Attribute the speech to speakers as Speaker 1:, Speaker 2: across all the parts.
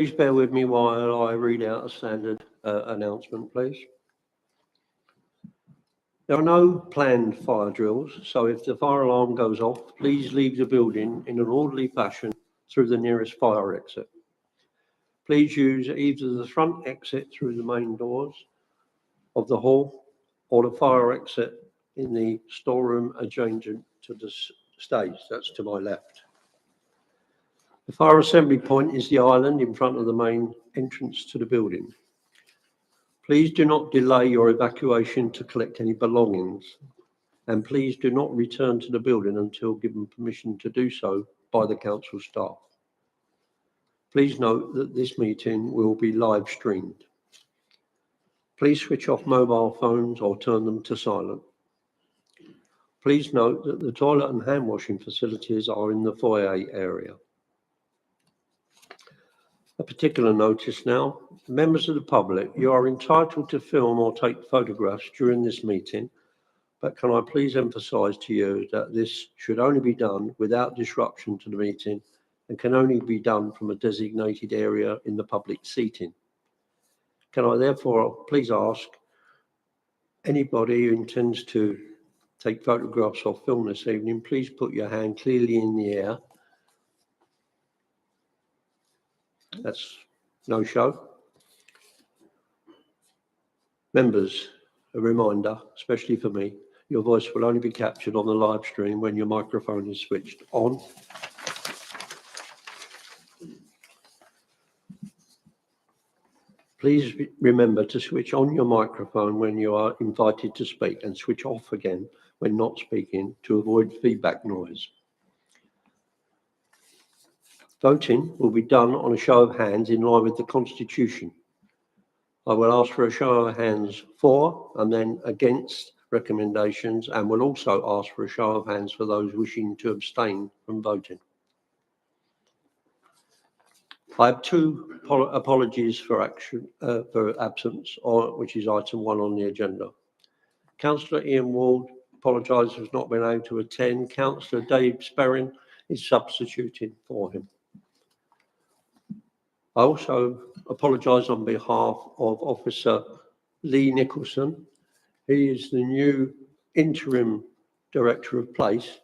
Speaker 1: Please bear with me while I read out a standard announcement, please. There are no planned fire drills, so if the fire alarm goes off, please leave the building in an orderly fashion through the nearest fire exit. Please use either the front exit through the main doors of the hall or the fire exit in the storeroom adjacent to the stage. That's to my left. The fire assembly point is the island in front of the main entrance to the building. Please do not delay your evacuation to collect any belongings, and please do not return to the building until given permission to do so by the council staff. Please note that this meeting will be live streamed. Please switch off mobile phones or turn them to silent. Please note that the toilet and hand washing facilities are in the foyer area. A particular notice now, members of the public, you are entitled to film or take photographs during this meeting, but can I please emphasise to you that this should only be done without disruption to the meeting and can only be done from a designated area in the public seating. Can I therefore please ask anybody who intends to take photographs or film this evening, please put your hand clearly in the air. That's no show. Members, a reminder, especially for me, your voice will only be captured on the live stream when your microphone is switched on. Please remember to switch on your microphone when you are invited to speak and switch off again when not speaking to avoid feedback noise. Voting will be done on a show of hands in line with the Constitution. I will ask for a show of hands for and then against recommendations, and will also ask for a show of hands for those wishing to abstain from voting. I have two apologies for absence, which is item 1 on the agenda. Councillor Ian Ward apologises for not being able to attend. Councillor Dave Sperrin is substituting for him. I also apologise on behalf of Officer Lee Nicholson. He is the new interim Director of Police,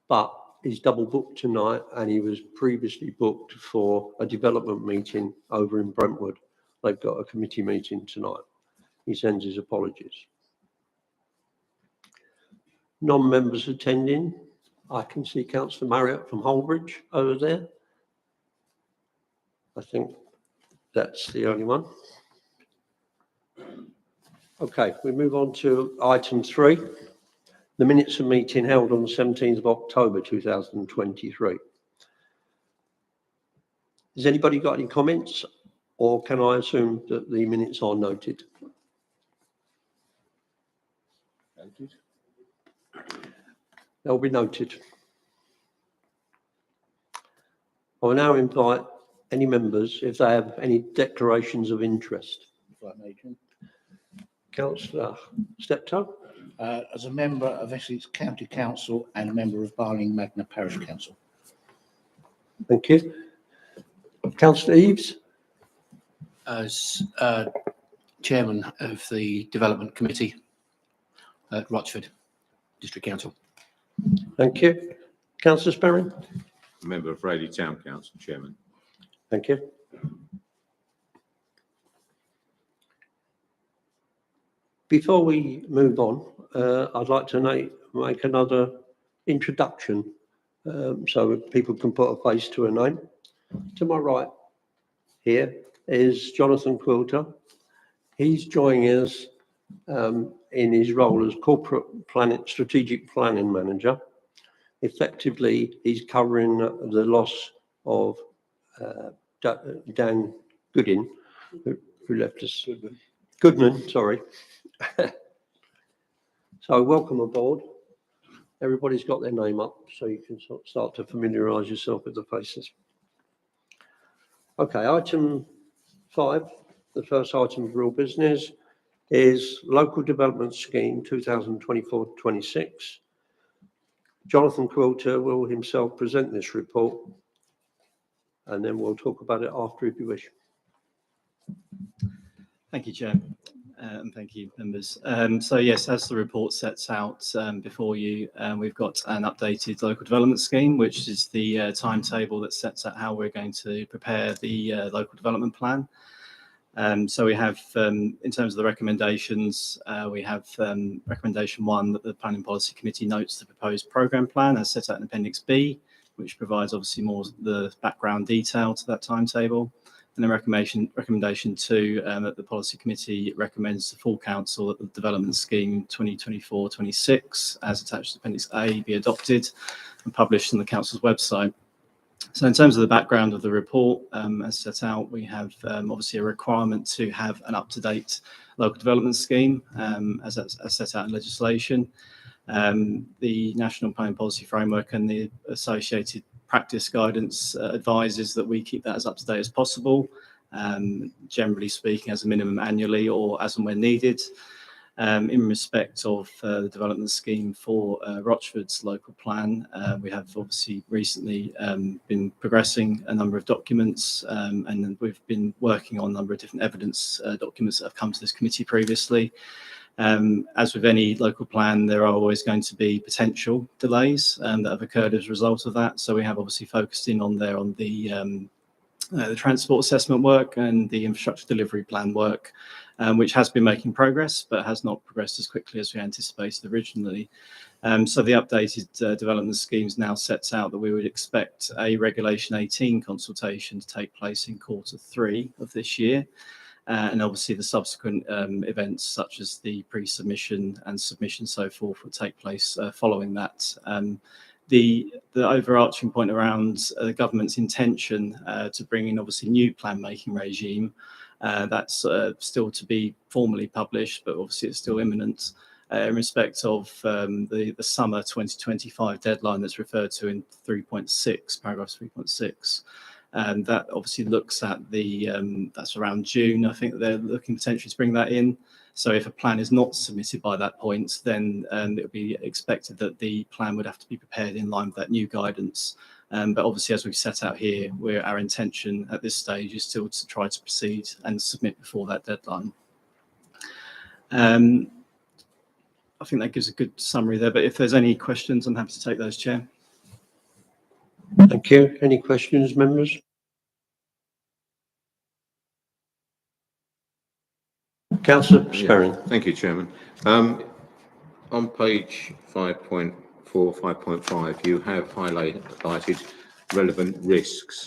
Speaker 1: but he's double booked tonight and he was previously booked for a development meeting over in Brentwood. They've got a committee meeting tonight. He sends his apologies. Non-members attending, I can see Councillor Marriott from Holbridge over there. I think that's the only one. Okay, we move on to item 3, the minutes of meeting held on the 17th of October 2023. Has anybody got any comments, or can I assume that the minutes are noted? Noted. They'll be noted. I will now invite any members if they have any declarations of interest. Councillor Steptoe.
Speaker 2: As a member of Essex County Council and a member of Barling Magna Parish Council.
Speaker 1: Thank you. Councillor Eaves.
Speaker 3: As chairman of the Development Committee at Rochford District Council.
Speaker 1: Thank you. Councillor Sperrin.
Speaker 4: A member of Raleigh Town Council, chairman.
Speaker 1: Thank you. Before we move on, I'd like to make another introduction so people can put a face to a name. To my right here is Jonathan Quilter. He's joining us in his role as Corporate Strategic Planning Manager. Effectively, he's covering the loss of Dan Goodin, who left us. Goodman, sorry. So welcome aboard. Everybody's got their name up, so you can start to familiarise yourself with the faces. Okay, item 5, the first item of real business is Local Development Scheme 2024-26. Jonathan Quilter will himself present this report. and then we'll talk about it after if you wish.
Speaker 5: Thank you, Chair, and thank you, members. So yes, as the report sets out before you, we've got an updated local development scheme, which is the timetable that sets out how we're going to prepare the local development plan. So we have, in terms of the recommendations, we have recommendation 1 that the Planning Policy Committee notes the proposed programme plan as set out in Appendix B, which provides obviously more the background detail to that timetable. And then recommendation 2, that the Policy Committee recommends to full council that the development scheme 2024-26, as attached to Appendix A, be adopted and published on the council's website. So in terms of the background of the report, as set out, we have obviously a requirement to have an up-to-date local development scheme, as set out in legislation. The National Planning Policy Framework and the associated practice guidance advises that we keep that as up to date as possible, generally speaking as a minimum annually or as and when needed. In respect of the development scheme for Rochford's local plan, we have obviously recently been progressing a number of documents, and we've been working on a number of different evidence documents that have come to this committee previously. As with any local plan, there are always going to be potential delays that have occurred as a result of that. So we have obviously focused in on the transport assessment work and the infrastructure delivery plan work, which has been making progress, but has not progressed as quickly as we anticipated originally. So the updated development schemes now sets out that we would expect a Regulation 18 consultation to take place in Q3 of this year. And obviously the subsequent events such as the pre-submission and submission so forth will take place following that. The overarching point around the government's intention to bring in obviously new plan making regime, that's still to be formally published, but obviously it's still imminent in respect of the summer 2025 deadline that's referred to in 3.6, paragraph 3.6. And that obviously looks at that's around June. I think they're looking potentially to bring that in. So if a plan is not submitted by that point, then it would be expected that the plan would have to be prepared in line with that new guidance. But obviously, as we've set out here, our intention at this stage is still to try to proceed and submit before that deadline. I think that gives a good summary there, but if there's any questions, I'm happy to take those, Chair.
Speaker 1: Thank you. Any questions, members? Councillor Sperring.
Speaker 4: Thank you, Chairman. On page 5.4, 5.5, you have highlighted relevant risks.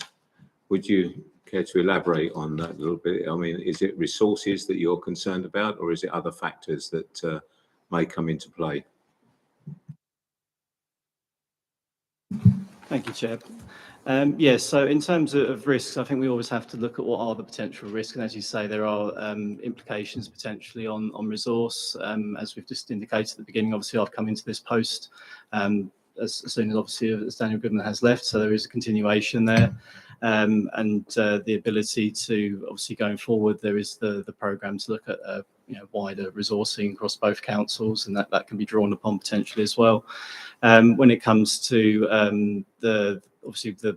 Speaker 4: Would you care to elaborate on that a little bit? I mean, is it resources that you're concerned about, or is it other factors that may come into play?
Speaker 5: Thank you, Chair. Yes, so in terms of risks, I think we always have to look at what are the potential risks. And as you say, there are implications potentially on resource. As we've just indicated at the beginning, obviously I've come into this post as soon as obviously as Daniel Goodman has left. So there is a continuation there. And the ability to obviously going forward, there is the programme to look at wider resourcing across both councils, and that can be drawn upon potentially as well. When it comes to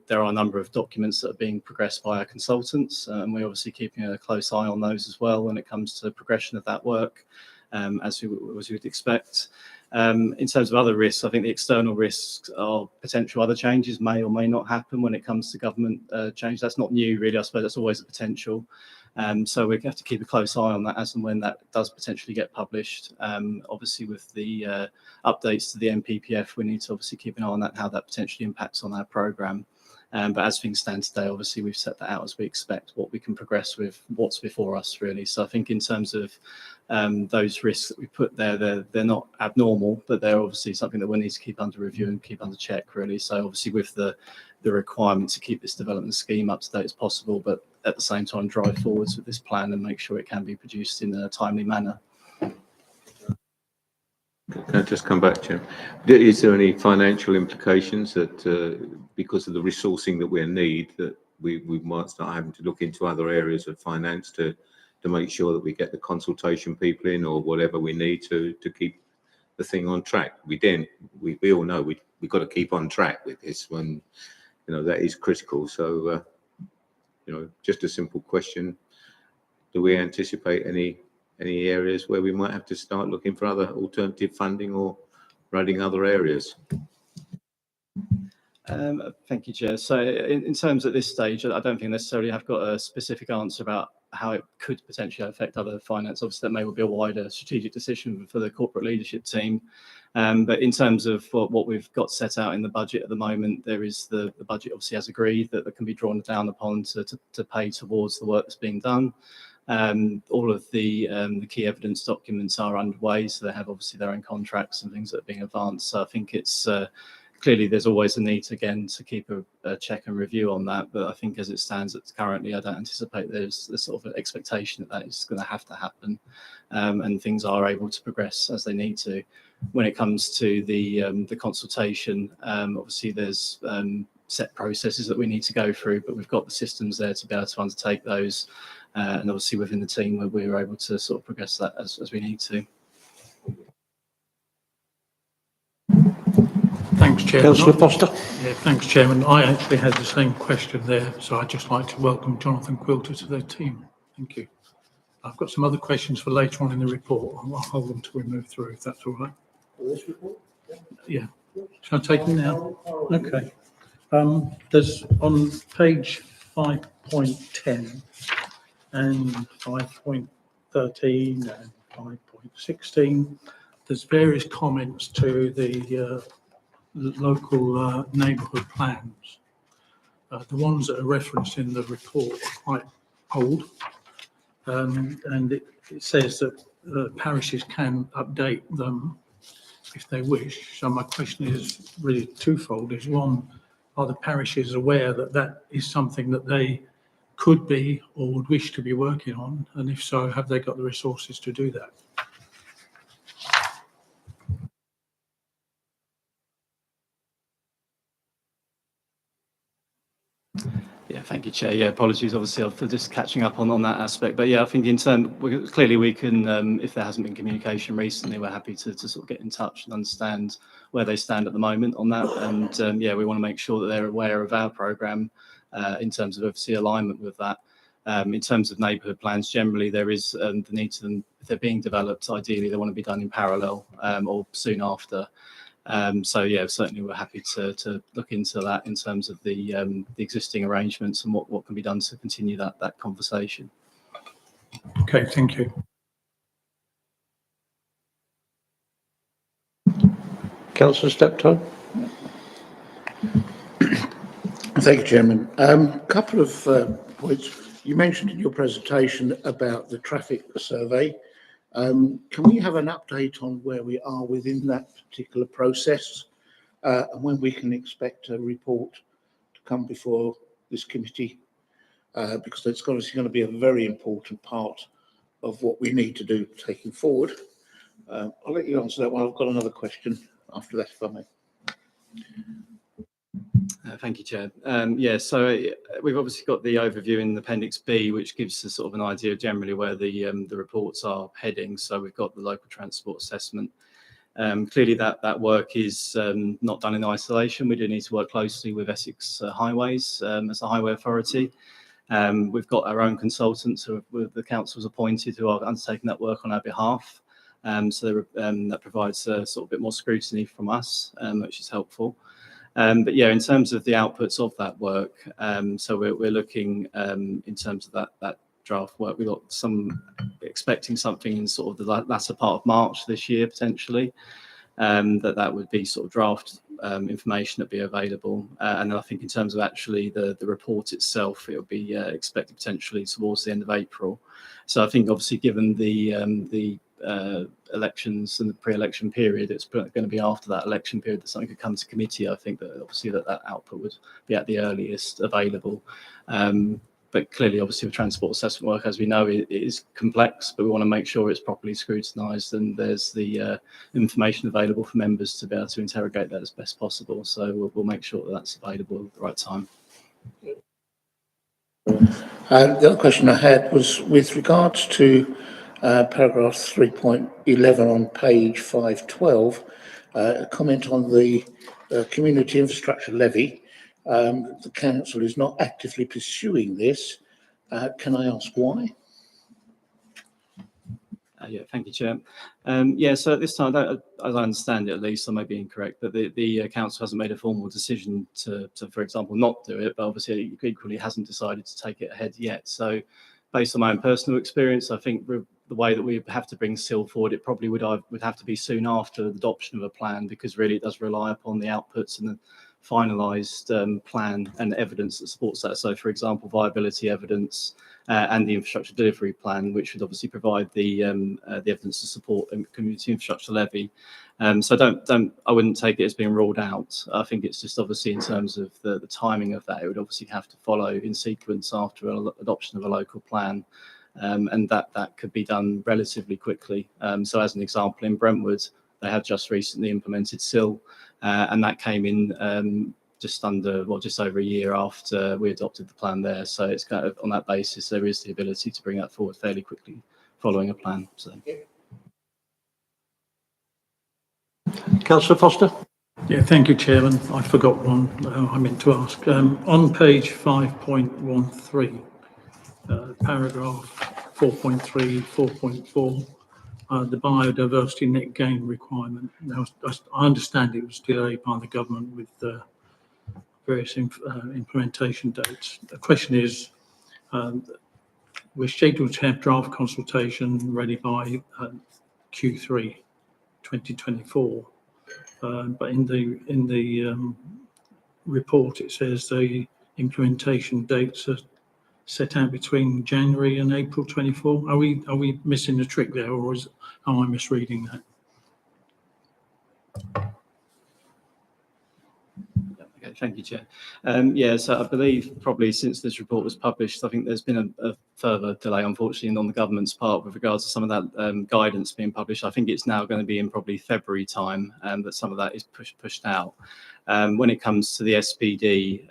Speaker 5: there are a number of documents that are being progressed by our consultants, and we're obviously keeping a close eye on those as well when it comes to the progression of that work, as you would expect. In terms of other risks, I think the external risks are potential other changes may or may not happen when it comes to government change. That's not new, really. I suppose that's always a potential. So we have to keep a close eye on that as and when that does potentially get published. Obviously, with the updates to the NPPF, we need to obviously keep an eye on that, how that potentially impacts on our programme. But as things stand today, obviously, we've set that out as we expect what we can progress with, what's before us, really. So I think in terms of those risks that we put there, they're not abnormal, but they're obviously something that we need to keep under review and keep under check, really. So obviously with the requirement to keep this development scheme up to date as possible, but at the same time drive forwards with this plan and make sure it can be produced in a timely manner.
Speaker 4: Can I just come back, Jim? Is there any financial implications that because of the resourcing that we need, that we might start having to look into other areas of finance to make sure that we get the consultation people in or whatever we need to keep the thing on track? We all know we've got to keep on track with this when, that is critical. So just a simple question. Do we anticipate any areas where we might have to start looking for other alternative funding or running other areas?
Speaker 5: Thank you, Chair. So in terms at this stage, I don't think necessarily I've got a specific answer about how it could potentially affect other finance. Obviously, that may well be a wider strategic decision for the corporate leadership team. But in terms of what we've got set out in the budget at the moment, there is the budget obviously has agreed that can be drawn down upon to pay towards the work that's being done. All of the key evidence documents are underway, so they have obviously their own contracts and things that are being advanced. So I think it's clearly there's always a need again to keep a check and review on that. But I think as it stands currently, I don't anticipate there's the sort of expectation that is going to have to happen, and things are able to progress as they need to. When it comes to the consultation, obviously there's set processes that we need to go through, but we've got the systems there to be able to undertake those. And obviously within the team, we're able to sort of progress that as we need to.
Speaker 6: Thanks, Chairman.
Speaker 1: Councillor Foster.
Speaker 6: Yeah, thanks, Chairman. I actually had the same question there, so I'd just like to welcome Jonathan Quilter to the team. Thank you. I've got some other questions for later on in the report. I'll hold them till we move through, if that's all right.
Speaker 1: This report?
Speaker 6: Yeah. Shall I take them now? Okay. There's on page 5.10 and 5.13 and 5.16, there's various comments to the local neighbourhood plans. The ones that are referenced in the report are quite old, and it says that parishes can update them if they wish. So my question is really twofold. Is one, are the parishes aware that that is something that they could be or would wish to be working on? And if so, have they got the resources to do that?
Speaker 5: Yeah, thank you, Chair. Yeah, apologies, obviously, for just catching up on that aspect. But yeah, I think in terms, clearly we can, if there hasn't been communication recently, we're happy to sort of get in touch and understand where they stand at the moment on that. And yeah, we want to make sure that they're aware of our programme in terms of obviously alignment with that. In terms of neighbourhood plans, generally there is the need to them, if they're being developed, ideally they want to be done in parallel or soon after. So yeah, certainly we're happy to look into that in terms of the existing arrangements and what can be done to continue that conversation.
Speaker 6: Okay, thank you.
Speaker 1: Councillor Steptoe.
Speaker 2: Thank you, Chairman. Couple of points. You mentioned in your presentation about the traffic survey. Can we have an update on where we are within that particular process and when we can expect a report to come before this committee? Because it's obviously going to be a very important part of what we need to do taking forward. I'll let you answer that one. I've got another question after that, if I may.
Speaker 5: Thank you, Chair. Yeah, so we've obviously got the overview in Appendix B, which gives us sort of an idea generally where the reports are heading. So we've got the local transport assessment. Clearly that work is not done in isolation. We do need to work closely with Essex Highways as a highway authority. We've got our own consultants who the council's appointed who are undertaking that work on our behalf. So that provides a sort of bit more scrutiny from us, which is helpful. But yeah, in terms of the outputs of that work, so we're looking in terms of that draft work. We've got expecting something in sort of the latter part of March this year potentially. That would be sort of draft information that'd be available. And I think in terms of actually the report itself, it will be expected potentially towards the end of April. So I think obviously given the elections and the pre-election period, it's going to be after that election period that something could come to committee. I think that obviously that output would be at the earliest available. But clearly, obviously, with transport assessment work, as we know, it is complex, but we want to make sure it's properly scrutinised and there's the information available for members to be able to interrogate that as best possible. So we'll make sure that that's available at the right time.
Speaker 2: The other question I had was with regards to paragraph 3.11 on page 512, a comment on the community infrastructure levy. The council is not actively pursuing this. Can I ask why?
Speaker 5: Yeah, thank you, Chair. Yeah, so at this time, as I understand it, at least, I may be incorrect, but the council hasn't made a formal decision to, for example, not do it, but obviously it equally hasn't decided to take it ahead yet. So based on my own personal experience, I think the way that we have to bring SIL forward, it probably would have to be soon after the adoption of a plan, because really it does rely upon the outputs and the finalised plan and evidence that supports that. So, for example, viability evidence and the infrastructure delivery plan, which would obviously provide the evidence to support a community infrastructure levy. So I wouldn't take it as being ruled out. I think it's just obviously in terms of the timing of that, it would obviously have to follow in sequence after adoption of a local plan. And that could be done relatively quickly. So as an example, in Brentwood, they have just recently implemented SIL, and that came in just over a year after we adopted the plan there. So it's kind of on that basis, there is the ability to bring that forward fairly quickly following a plan. So.
Speaker 1: Councillor Foster?
Speaker 6: Yeah, thank you, Chairman. I forgot one I meant to ask. On page 5.13, paragraph 4.3, 4.4, the biodiversity net gain requirement. Now, I understand it was delayed by the government with various implementation dates. The question is, we're scheduled to have draft consultation ready by Q3 2024, but in the report it says the implementation dates are set out between January and April 24. Are we missing the trick there, or am I misreading that?
Speaker 5: Okay, thank you, Chair. Yeah, so I believe probably since this report was published, I think there's been a further delay, unfortunately, on the government's part with regards to some of that guidance being published. I think it's now going to be in probably February time, but some of that is pushed out. When it comes to the SPD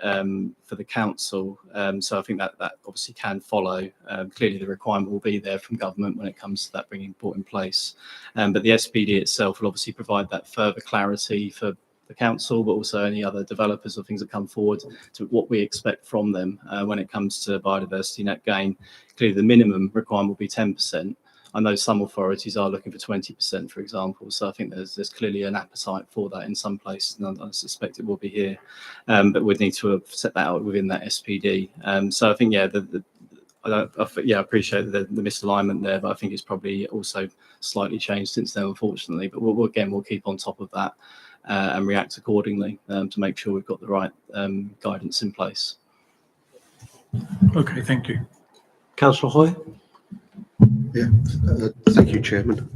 Speaker 5: for the council, so I think that obviously can follow. Clearly, the requirement will be there from government when it comes to that bringing put in place. But the SPD itself will obviously provide that further clarity for the council, but also any other developers or things that come forward to what we expect from them when it comes to biodiversity net gain. Clearly, the minimum requirement will be 10%. I know some authorities are looking for 20%, for example. So I think there's clearly an appetite for that in some places, and I suspect it will be here. But we'd need to set that out within that SPD. So I think, yeah, I appreciate the misalignment there, but I think it's probably also slightly changed since then, unfortunately. But we'll keep on top of that and react accordingly to make sure we've got the right guidance in place.
Speaker 6: Okay, thank you.
Speaker 1: Councillor Hoy?
Speaker 7: Yeah, thank you, Chairman.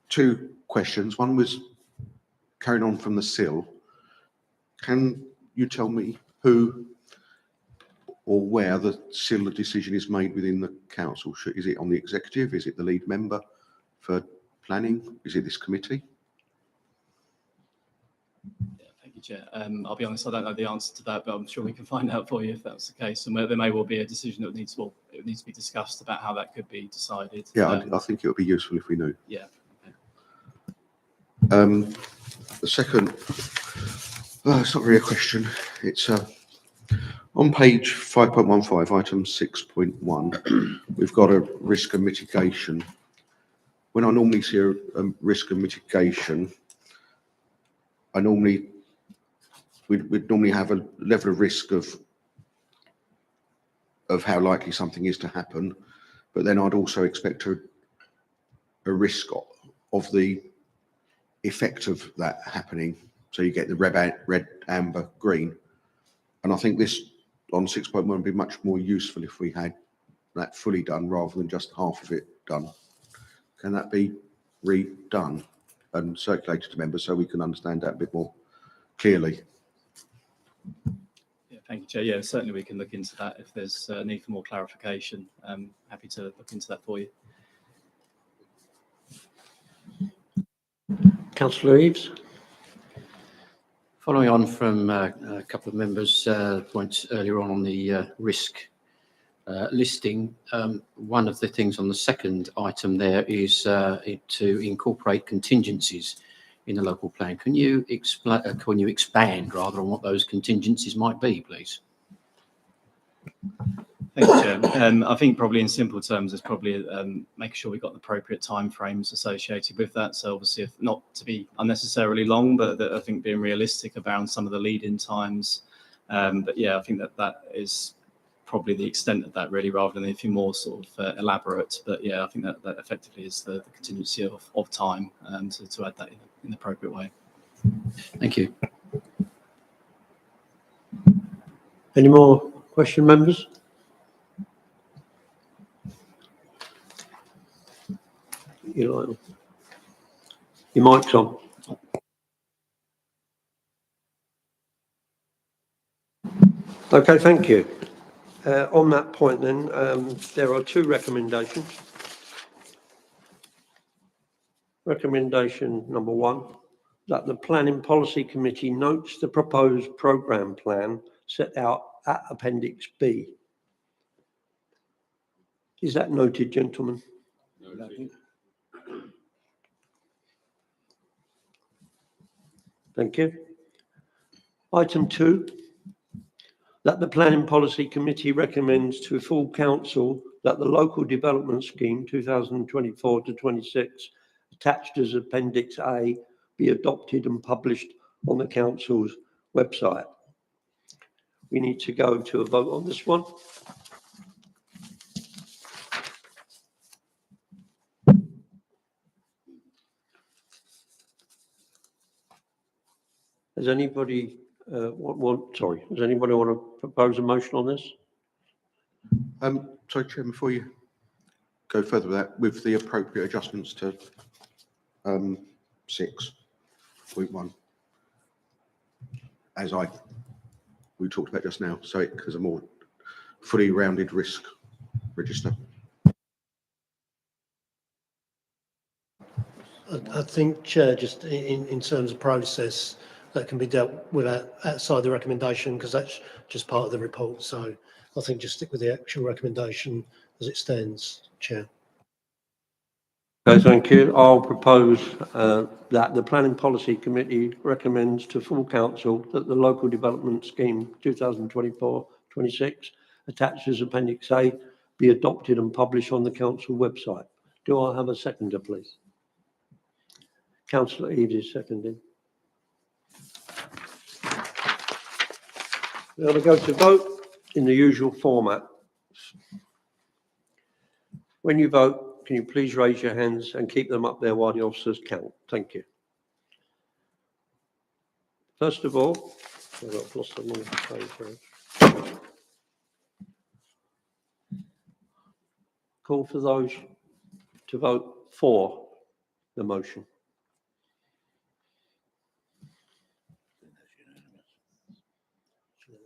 Speaker 7: Two questions. One was carrying on from the SIL. Can you tell me who or where the SIL decision is made within the council? Is it on the executive? Is it the lead member for planning? Is it this committee?
Speaker 5: Yeah, thank you, Chair. I'll be honest, I don't know the answer to that, but I'm sure we can find out for you if that's the case. And there may well be a decision that needs to be discussed about how that could be decided.
Speaker 7: Yeah, I think it would be useful if we knew.
Speaker 5: Yeah.
Speaker 7: Okay. The second, it's not really a question. It's on page 5.15, item 6.1. We've got a risk and mitigation. When I normally see a risk and mitigation, we'd normally have a level of risk of how likely something is to happen, but then I'd also expect a risk of the effect of that happening. So you get the red, amber, green. And I think this on 6.1 would be much more useful if we had that fully done rather than just half of it done. Can that be redone and circulated to members so we can understand that a bit more clearly?
Speaker 5: Yeah, thank you, Chair. Yeah, certainly we can look into that if there's a need for more clarification. I'm happy to look into that for you.
Speaker 1: Councillor Eaves?
Speaker 3: Following on from a couple of members' points earlier on the risk listing, one of the things on the second item there is to incorporate contingencies in the local plan. Can you explain? Can you expand rather on what those contingencies might be, please?
Speaker 5: Thank you, Chair. I think probably in simple terms, it's probably making sure we've got the appropriate timeframes associated with that. So obviously, if not to be unnecessarily long, but I think being realistic around some of the lead-in times. But yeah, I think that is probably the extent of that really, rather than anything more sort of elaborate. But yeah, I think that effectively is the contingency of time to add that in an appropriate way.
Speaker 3: Thank you.
Speaker 1: Any more question, members? Your mic's on. Okay, thank you. On that point then, there are two recommendations. Recommendation number one, that the Planning Policy Committee notes the proposed programme plan set out at Appendix B. Is that noted, gentlemen? Thank you. Item 2, that the Planning Policy Committee recommends to full council that the Local Development Scheme 2024 to 26 attached as Appendix A be adopted and published on the council's website. We need to go to a vote on this one. Does anybody want to propose a motion on this?
Speaker 7: Sorry, Chairman, before you go further with that, with the appropriate adjustments to 6.1, as we talked about just now, so it has a more fully rounded risk register.
Speaker 8: I think, Chair, just in terms of process, that can be dealt with outside the recommendation, because that's just part of the report. So I think just stick with the actual recommendation as it stands, Chair.
Speaker 1: Okay, thank you. I'll propose that the Planning Policy Committee recommends to full council that the Local Development Scheme 2024-26 attached as Appendix A be adopted and published on the council website. Do I have a seconder, please? Councillor Eaves is seconding. We're going to go to vote in the usual format. When you vote, can you please raise your hands and keep them up there while the officers count? Thank you. First of all, I've lost them on the page. Call for those to vote for the motion.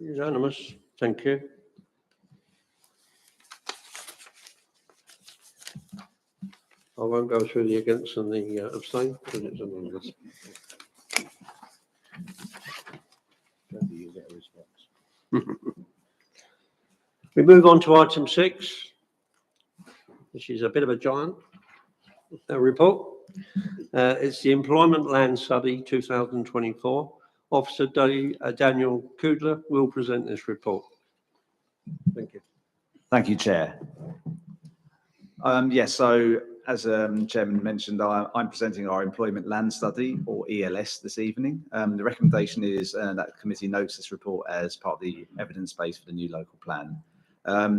Speaker 1: Unanimous. Thank you. I won't go through the against and the abstain because it's anonymous. We move on to item 6, which is a bit of a giant report. It's the Employment Land Study 2024. Officer Daniel Kudler will present this report. Thank you.
Speaker 9: Thank you, Chair. Yes, so as Chairman mentioned, I'm presenting our Employment Land Study, or ELS, this evening. The recommendation is that the committee notes this report as part of the evidence base for the new local plan.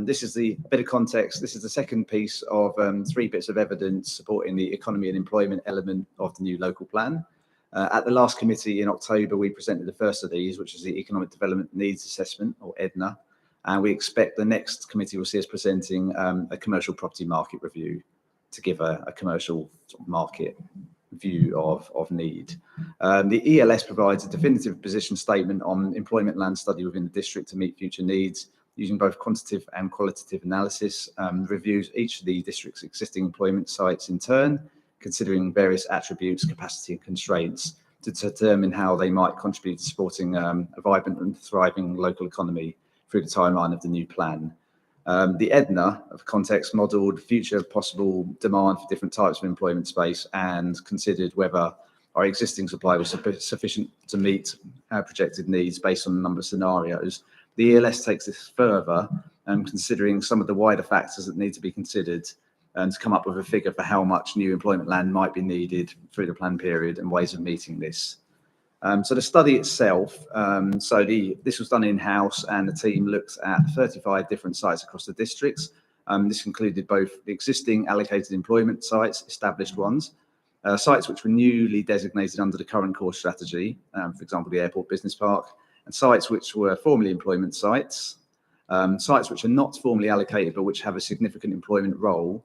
Speaker 9: This is the bit of context. This is the second piece of 3 bits of evidence supporting the economy and employment element of the new local plan. At the last committee in October, we presented the first of these, which is the Economic Development Needs Assessment, or EDNA. And we expect the next committee will see us presenting a commercial property market review to give a commercial sort of market view of need. The ELS provides a definitive position statement on employment land study within the district to meet future needs, using both quantitative and qualitative analysis, reviews each of the district's existing employment sites in turn, considering various attributes, capacity and constraints to determine how they might contribute to supporting a vibrant and thriving local economy through the timeline of the new plan. The EDNA of context modelled future possible demand for different types of employment space and considered whether our existing supply was sufficient to meet our projected needs based on a number of scenarios. The ELS takes this further, considering some of the wider factors that need to be considered and to come up with a figure for how much new employment land might be needed through the plan period and ways of meeting this. So the study itself, this was done in-house, and the team looked at 35 different sites across the districts. This included both the existing allocated employment sites, established ones, sites which were newly designated under the current core strategy, for example, the Airport Business Park, and sites which were formerly employment sites, sites which are not formally allocated but which have a significant employment role,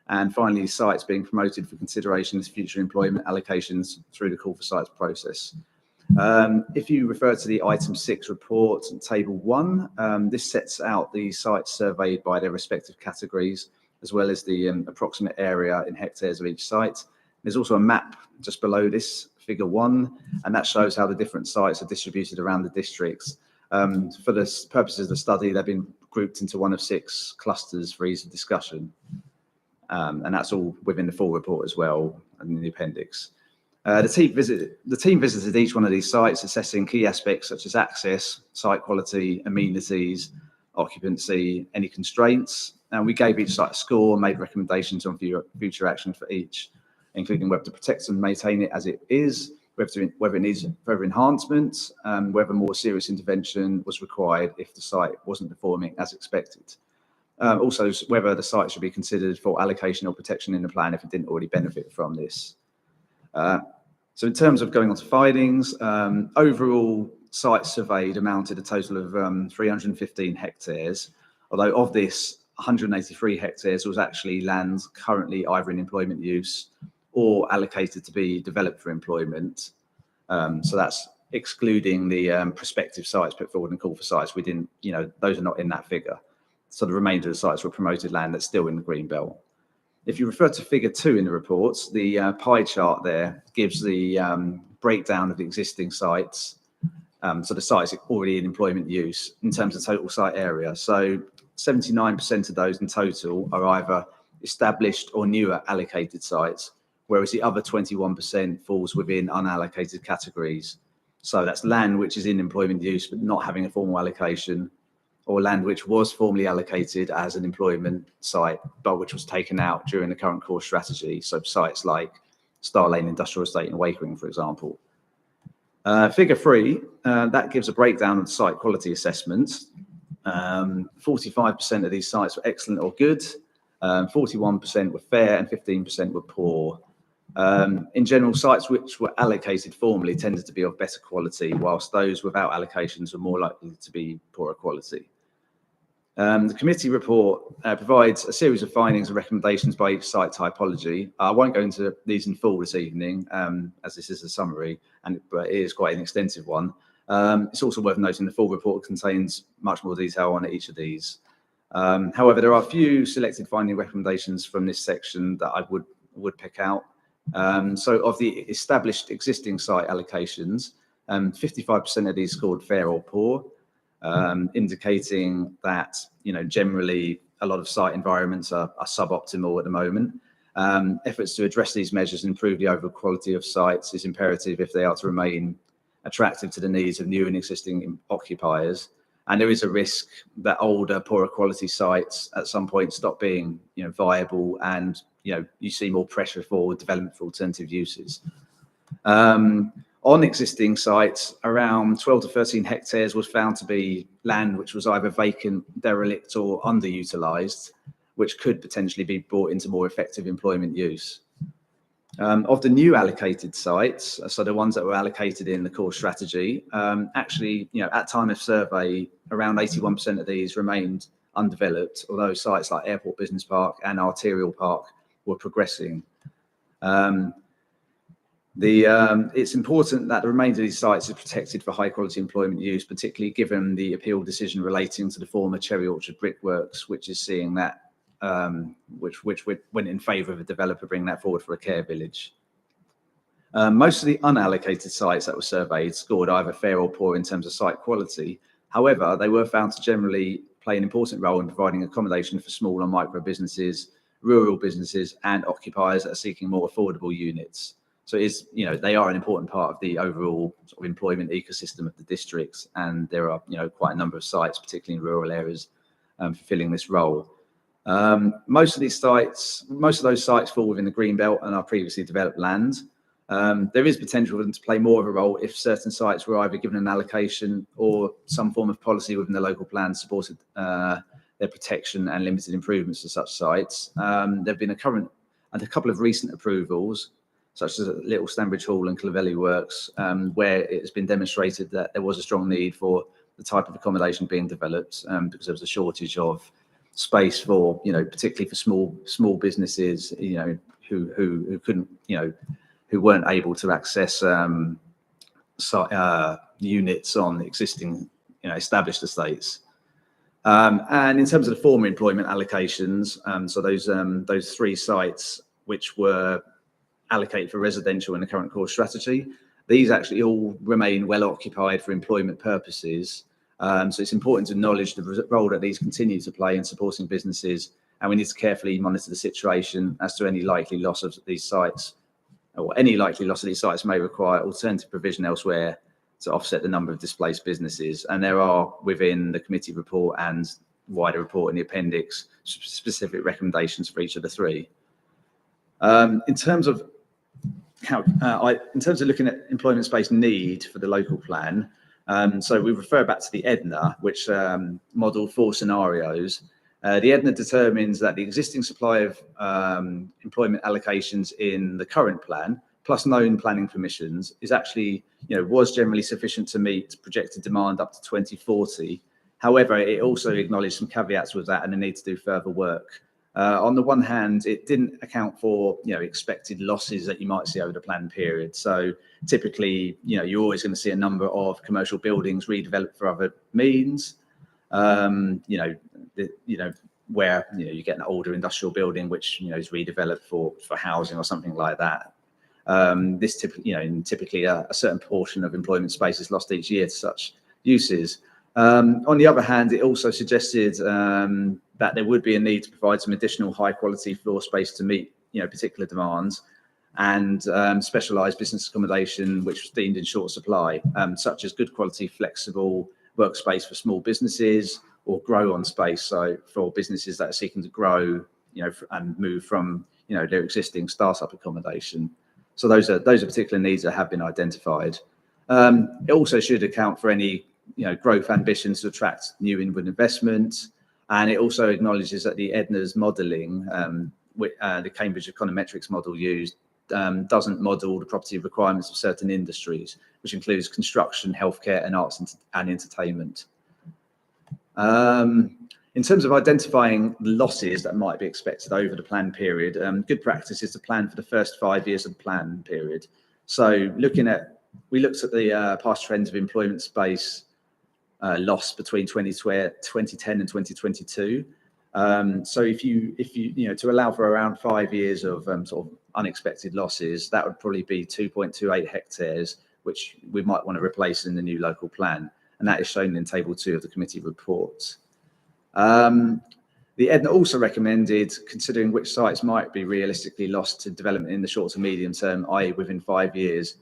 Speaker 9: and finally sites being promoted for consideration as future employment allocations through the call for sites process. If you refer to the item 6 report and table 1, this sets out the sites surveyed by their respective categories, as well as the approximate area in hectares of each site. There's also a map just below this, figure 1, and that shows how the different sites are distributed around the districts. For the purposes of the study, they've been grouped into one of 6 clusters for ease of discussion. And that's all within the full report as well, and in the appendix. The team visited each one of these sites, assessing key aspects such as access, site quality, amenities, occupancy, any constraints. And we gave each site a score and made recommendations on future action for each, including whether to protect and maintain it as it is, whether it needs further enhancements, whether more serious intervention was required if the site wasn't performing as expected. Also, whether the site should be considered for allocation or protection in the plan if it didn't already benefit from this. So in terms of going on to findings, overall sites surveyed amounted a total of 315 hectares, although of this, 183 hectares was actually land currently either in employment use or allocated to be developed for employment. So that's excluding the prospective sites put forward and call for sites. We didn't, those are not in that figure. So the remainder of the sites were promoted land that's still in the green belt. If you refer to figure 2 in the reports, the pie chart there gives the breakdown of the existing sites. So the sites already in employment use in terms of total site area. So 79% of those in total are either established or newer allocated sites, whereas the other 21% falls within unallocated categories. So that's land which is in employment use but not having a formal allocation, or land which was formally allocated as an employment site, but which was taken out during the current core strategy. So sites like Star Lane Industrial Estate in Wakering, for example. Figure 3, that gives a breakdown of the site quality assessments. 45% of these sites were excellent or good, 41% were fair, and 15% were poor. In general, sites which were allocated formally tended to be of better quality, whilst those without allocations were more likely to be poorer quality. The committee report provides a series of findings and recommendations by each site typology. I won't go into these in full this evening, as this is a summary, but it is quite an extensive one. It's also worth noting the full report contains much more detail on each of these. However, there are a few selected finding recommendations from this section that I would pick out. So of the established existing site allocations, 55% of these scored fair or poor, indicating that, generally a lot of site environments are suboptimal at the moment. Efforts to address these measures and improve the overall quality of sites is imperative if they are to remain attractive to the needs of new and existing occupiers. And there is a risk that older, poorer quality sites at some point stop being, viable, and you see more pressure for development for alternative uses. On existing sites, around 12 to 13 hectares was found to be land which was either vacant, derelict, or underutilised, which could potentially be brought into more effective employment use. Of the new allocated sites, so the ones that were allocated in the core strategy, actually, at time of survey, around 81% of these remained undeveloped, although sites like Airport Business Park and Arterial Park were progressing. It's important that the remainder of these sites are protected for high quality employment use, particularly given the appeal decision relating to the former Cherry Orchard Brickworks, which is seeing that, which went in favour of a developer bringing that forward for a care village. Most of the unallocated sites that were surveyed scored either fair or poor in terms of site quality. However, they were found to generally play an important role in providing accommodation for small and micro businesses, rural businesses, and occupiers that are seeking more affordable units. So it's, you know, they are an important part of the overall sort of employment ecosystem of the districts, and there are, you know, quite a number of sites, particularly in rural areas, fulfilling this role. Most of those sites fall within the green belt and are previously developed land. There is potential for them to play more of a role if certain sites were either given an allocation or some form of policy within the local plan supported their protection and limited improvements to such sites. There have been a couple of recent approvals, such as Little Stanbridge Hall and Clovelly Works, where it has been demonstrated that there was a strong need for the type of accommodation being developed because there was a shortage of space for, you know, particularly for small businesses, you know, who couldn't, you know, who weren't able to access units on existing, you know, established estates. And in terms of the former employment allocations, so those 3 sites which were allocated for residential in the current core strategy, these actually all remain well occupied for employment purposes. So it's important to acknowledge the role that these continue to play in supporting businesses, and we need to carefully monitor the situation as to any likely loss of these sites, or any likely loss of these sites may require alternative provision elsewhere to offset the number of displaced businesses. And there are, within the committee report and wider report in the appendix, specific recommendations for each of the 3. In terms of looking at employment space need for the local plan, so we refer back to the EDNA, which modelled 4 scenarios. The EDNA determines that the existing supply of employment allocations in the current plan, plus known planning permissions, is actually, you know, was generally sufficient to meet projected demand up to 2040. However, it also acknowledged some caveats with that and the need to do further work. On the one hand, it didn't account for, you know, expected losses that you might see over the plan period. So typically, you know, you're always going to see a number of commercial buildings redeveloped for other means. Where, you know, you get an older industrial building which, you know, is redeveloped for housing or something like that. Typically a certain portion of employment space is lost each year to such uses. On the other hand, it also suggested that there would be a need to provide some additional high quality floor space to meet, you know, particular demands, and specialised business accommodation which was deemed in short supply, such as good quality flexible workspace for small businesses, or grow on space, so for businesses that are seeking to grow, you know, and move from, you know, their existing startup accommodation. So those are particular needs that have been identified. It also should account for any, you know, growth ambitions to attract new inward investment, and it also acknowledges that the EDNA's modelling, the Cambridge Econometrics model used, doesn't model the property requirements of certain industries, which includes construction, healthcare, and arts and entertainment. In terms of identifying the losses that might be expected over the plan period, good practice is to plan for the first 5 years of the plan period. So we looked at the past trends of employment space loss between 2010 and 2022. So if you know, to allow for around 5 years of sort of unexpected losses, that would probably be 2.28 hectares, which we might want to replace in the new local plan. And that is shown in table 2 of the committee report. The EDNA also recommended considering which sites might be realistically lost to development in the short to medium term, i.e. within 5 years.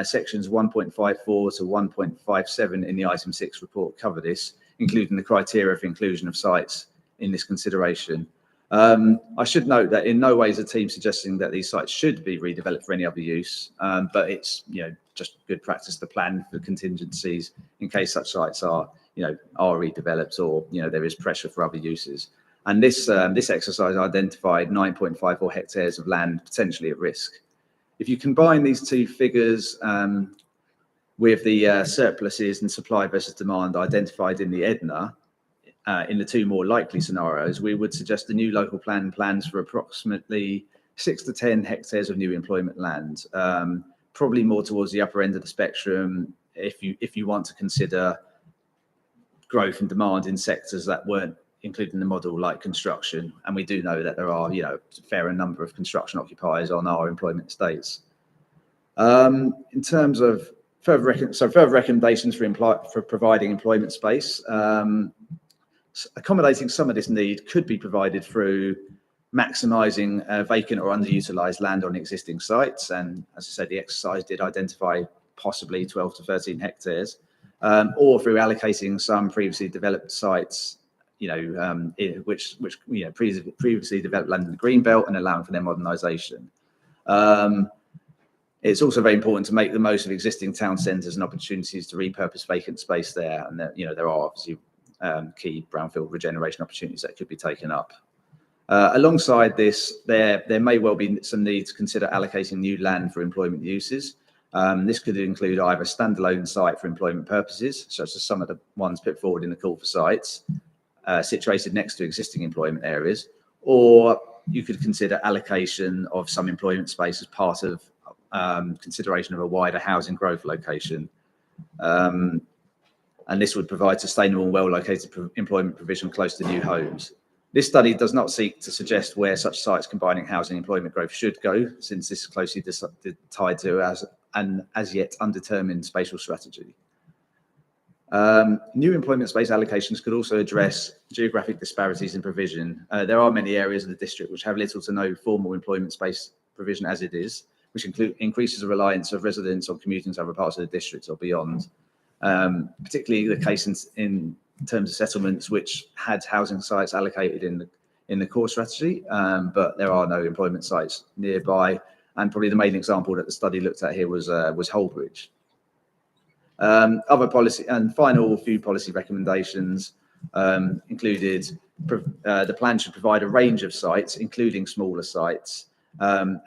Speaker 9: Sections 1.54 to 1.57 in the item 6 report cover this, including the criteria for inclusion of sites in this consideration. I should note that in no way is the team suggesting that these sites should be redeveloped for any other use, but it's, you know, just good practice to plan for contingencies in case such sites are redeveloped, or, you know, there is pressure for other uses. And this exercise identified 9.54 hectares of land potentially at risk. If you combine these 2 figures with the surpluses and supply versus demand identified in the EDNA, in the 2 more likely scenarios, we would suggest the new local plan plans for approximately 6 to 10 hectares of new employment land, probably more towards the upper end of the spectrum if you want to consider growth and demand in sectors that weren't included in the model, like construction. And we do know that there are, you know, a fair number of construction occupiers on our employment estates. In terms of further recommendations for providing employment space, accommodating some of this need could be provided through maximising vacant or underutilised land on existing sites. And as I said, the exercise did identify possibly 12 to 13 hectares, or through allocating some previously developed sites, which previously developed land in the Greenbelt and allowing for their modernisation. It's also very important to make the most of existing town centres and opportunities to repurpose vacant space there. And there are obviously key brownfield regeneration opportunities that could be taken up. Alongside this, there may well be some need to consider allocating new land for employment uses. This could include either a standalone site for employment purposes, such as some of the ones put forward in the call for sites, situated next to existing employment areas, or you could consider allocation of some employment space as part of consideration of a wider housing growth location. And this would provide sustainable and well-located employment provision close to new homes. This study does not seek to suggest where such sites combining housing and employment growth should go, since this is closely tied to an as yet undetermined spatial strategy. New employment space allocations could also address geographic disparities in provision. There are many areas of the district which have little to no formal employment space provision as it is, which increases the reliance of residents on commuting to other parts of the district or beyond. Particularly the case in terms of settlements which had housing sites allocated in the core strategy, but there are no employment sites nearby. And probably the main example that the study looked at here was Holbridge. Other policy and final few policy recommendations included the plan should provide a range of sites, including smaller sites,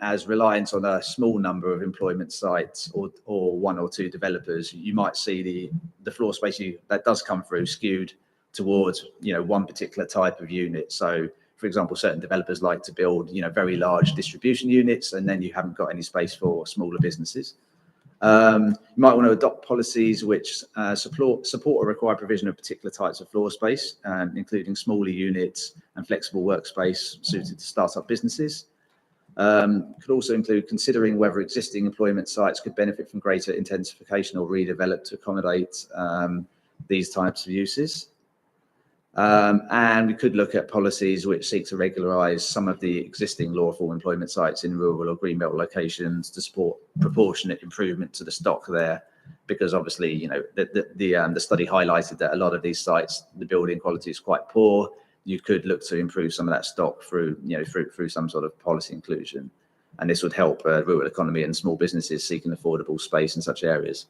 Speaker 9: as reliance on a small number of employment sites or one or two developers. You might see the floor space that does come through skewed towards one particular type of unit. So, for example, certain developers like to build very large distribution units, and then you haven't got any space for smaller businesses. You might want to adopt policies which support or require provision of particular types of floor space, including smaller units and flexible workspace suited to startup businesses. Could also include considering whether existing employment sites could benefit from greater intensification or redevelop to accommodate these types of uses. And we could look at policies which seek to regularise some of the existing lawful employment sites in rural or greenbelt locations to support proportionate improvement to the stock there, because obviously, the study highlighted that a lot of these sites, the building quality is quite poor. You could look to improve some of that stock through some sort of policy inclusion, and this would help rural economy and small businesses seeking affordable space in such areas.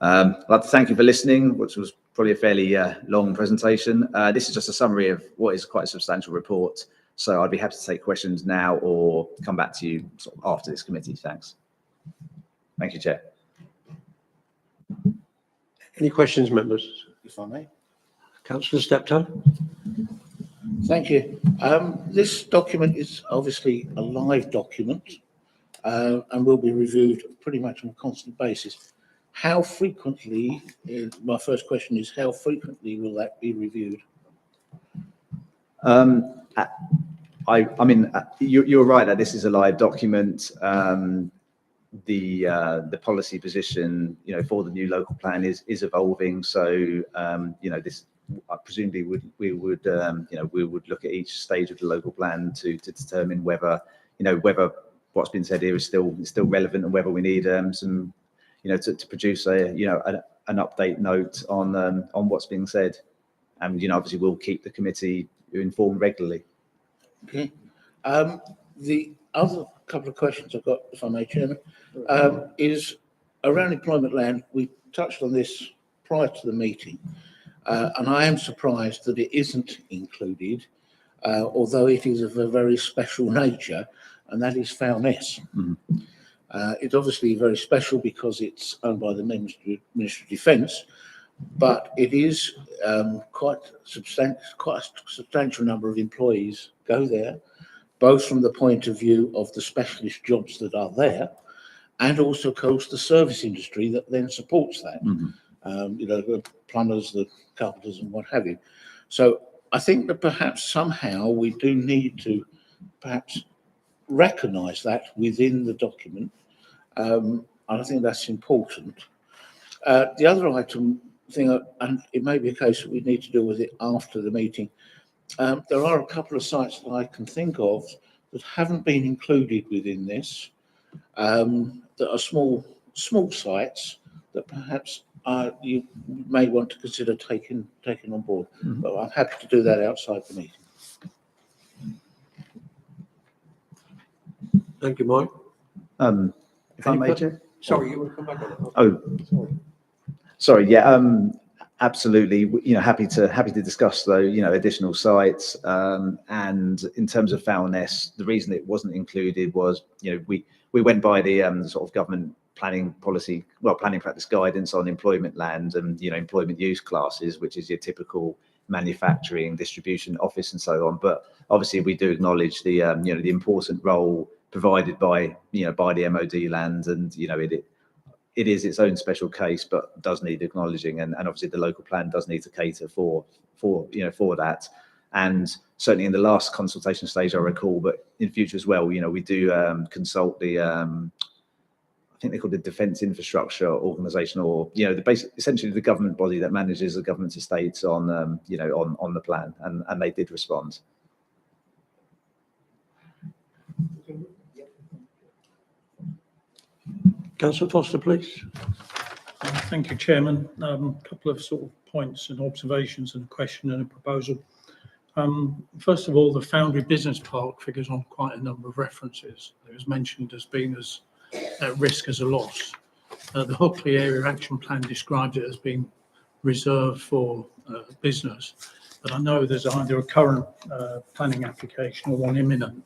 Speaker 9: I'd like to thank you for listening, which was probably a fairly long presentation. This is just a summary of what is quite a substantial report. So I'd be happy to take questions now or come back to you sort of after this committee. Thanks. Thank you, Chair.
Speaker 1: Any questions, members?
Speaker 2: If I may.
Speaker 1: Councillor Steptoe?
Speaker 2: Thank you. This document is obviously a live document and will be reviewed pretty much on a constant basis. How frequently, my first question is, how frequently will that be reviewed?
Speaker 9: I mean, you're right that this is a live document. The policy position, for the new local plan is evolving. So, this presumably we would look at each stage of the local plan to determine whether what's been said here is still relevant, and whether we need some to produce an update note on what's being said. And obviously we'll keep the committee informed regularly.
Speaker 2: Okay. The other couple of questions I've got, if I may, Chairman, is around employment land. We touched on this prior to the meeting, and I am surprised that it isn't included, although it is of a very special nature, and that is Foulness.
Speaker 9: Mm-hmm.
Speaker 2: It's obviously very special because it's owned by the Ministry of Defence, but it is quite a substantial number of employees go there, both from the point of view of the specialist jobs that are there, and also, of course, the service industry that then supports that. Mm-hmm. The plumbers, the carpenters, and what have you. So I think that perhaps somehow we do need to perhaps recognise that within the document, and I think that's important. The other thing, and it may be a case that we need to deal with it after the meeting, There are a couple of sites that I can think of that haven't been included within this, that are small sites that perhaps you may want to consider taking on board. But I'm happy to do that outside the meeting.
Speaker 1: Thank you, Mike.
Speaker 9: If I
Speaker 1: Any
Speaker 9: may,
Speaker 1: que-
Speaker 9: Chair?
Speaker 1: Sorry, you want to come back on it?
Speaker 9: Oh, sorry. Yeah. Absolutely. Happy to discuss though. Additional sites. And in terms of Foulness, the reason it wasn't included was, we went by the sort of government planning practice guidance on employment land and employment use classes, which is your typical manufacturing, distribution, office, and so on. But obviously, we do acknowledge the the important role provided by by the MOD land, and it is its own special case, but does need acknowledging, and obviously the local plan does need to cater for that. And certainly in the last consultation stage, I recall, but in future as well, we do consult the I think they call it the Defence Infrastructure Organisation, or essentially the government body that manages the government estates on on the plan, and they did respond.
Speaker 1: Councillor Foster, please.
Speaker 6: Thank you, Chairman. Couple of sort of points and observations and a question and a proposal. First of all, the Foundry Business Park figures on quite a number of references. It was mentioned as being as at risk as a loss. The Hockley Area Action Plan described it as being reserved for business, but I know there's either a current planning application or one imminent